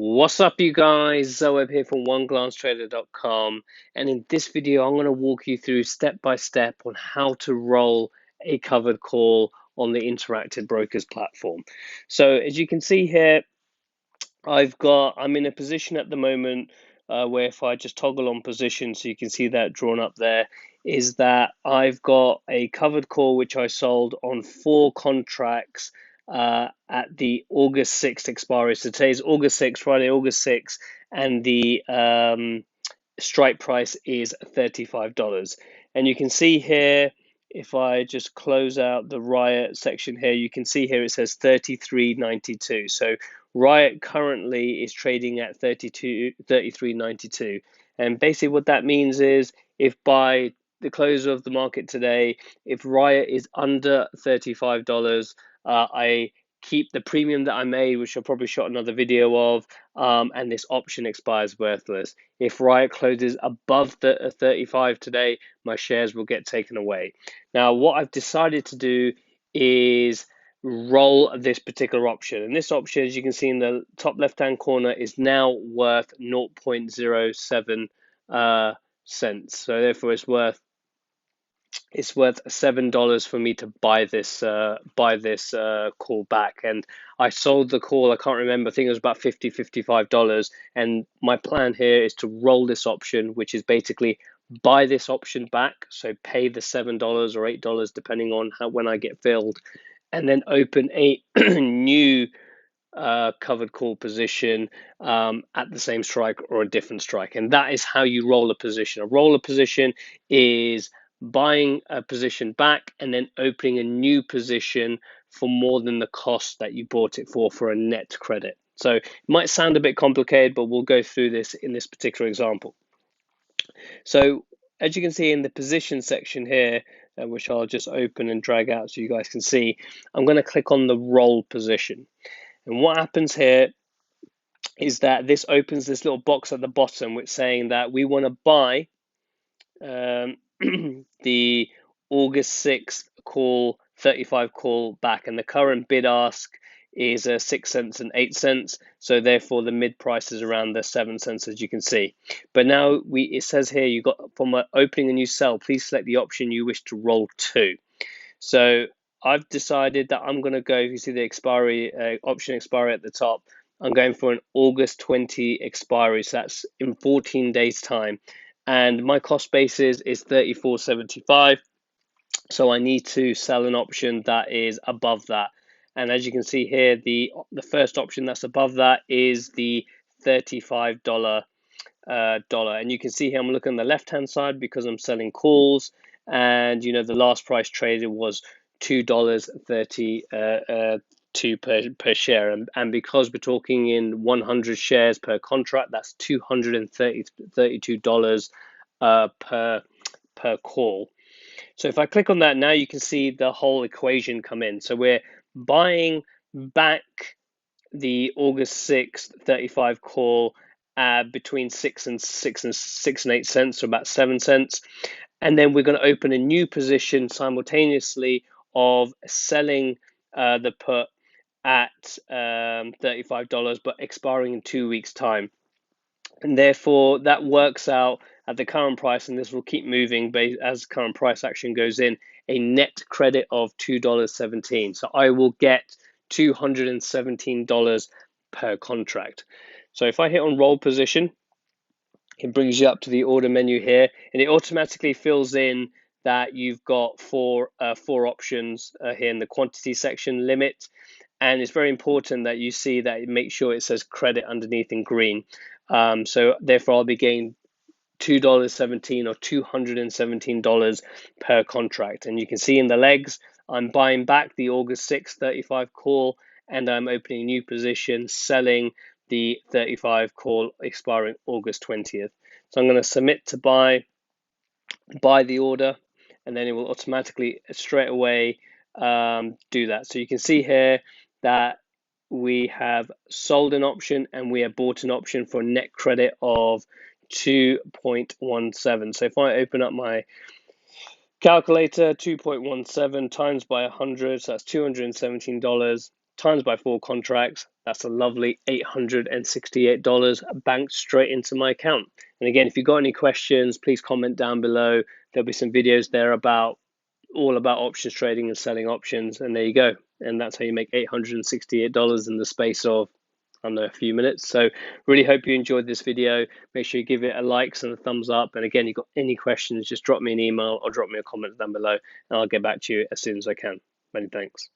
What's up, you guys? Zoeb here from OneGlanceTrader.com, and in this video, I'm going to walk you through step by step on how to roll a covered call on the Interactive Brokers platform. So, as you can see here, I'm in a position at the moment where if I just toggle on position, so you can see that drawn up there, is that I've got a covered call which I sold on 4 contracts at the August 6th expiry. So today's August 6th, Friday, August 6th, and the strike price is $35. And you can see here, if I just close out the Riot section here, you can see here it says 33.92. So Riot currently is trading at 33.92. And basically what that means is if by the close of the market today, if Riot is under $35, I keep the premium that I made, which I'll probably shot another video of, and this option expires worthless. If Riot closes above the 35 today, my shares will get taken away. Now, what I've decided to do is roll this particular option. And this option, as you can see in the top left-hand corner, is now worth 0.07 cents. So therefore, it's worth $7 for me to buy this call back. And I sold the call, I can't remember, I think it was about $55. And my plan here is to roll this option, which is basically buy this option back, so pay the $7 or $8 depending on when I get filled, and then open a new covered call position at the same strike or a different strike. And that is how you roll a position. A roller position is buying a position back and then opening a new position for more than the cost that you bought it for a net credit. So it might sound a bit complicated, but we'll go through this in this particular example. So as you can see in the position section here, which I'll just open and drag out so you guys can see, I'm going to click on the roll position. And what happens here is that this opens this little box at the bottom, which is saying that we want to buy the August 6th call, 35 call back, and the current bid ask is 6 cents and 8 cents. So therefore, the mid price is around the 7 cents, as you can see. But now it says here you got from opening a new sell, please select the option you wish to roll to. So I've decided that I'm going to go, if you see the expiry option expiry at the top, I'm going for an August 20 expiry. So that's in 14 days time. And my cost basis is $34.75. So I need to sell an option that is above that. And as you can see here, the first option that's above that is the $35 dollar. And you can see here I'm looking on the left hand side because I'm selling calls, and you know the last price traded was $2.32 per share, and because we're talking in 100 shares per contract, that's $232 per call. So if I click on that now, you can see the whole equation come in. So we're buying back the August 6th 35 call between 6 and 8 cents, so about 7 cents. And then we're going to open a new position simultaneously of selling the put at $35, but expiring in 2 weeks' time. And therefore, that works out at the current price, and this will keep moving as current price action goes in, a net credit of $2.17. So I will get $217 per contract. So if I hit on roll position, it brings you up to the order menu here, and it automatically fills in that you've got four options here in the quantity section limit. And it's very important that you see that it makes sure it says credit underneath in green. So therefore I'll be getting $2.17 or $217 per contract. And you can see in the legs, I'm buying back the August 6th 35 call, and I'm opening a new position, selling the 35 call expiring August 20th. So I'm going to submit to buy the order, and then it will automatically straight away do that. So you can see here that we have sold an option and we have bought an option for a net credit of 2.17. So if I open up my calculator, 2.17 times by 100, so that's $217. times by 4 contracts, that's a lovely $868 banked straight into my account. And again, if you've got any questions, please comment down below. There'll be some videos there about all about options trading and selling options. And there you go. And that's how you make $868 in the space of, I don't know, a few minutes. So really hope you enjoyed this video. Make sure you give it a like and a thumbs up. And again, if you've got any questions, just drop me an email or drop me a comment down below and I'll get back to you as soon as I can. Many thanks.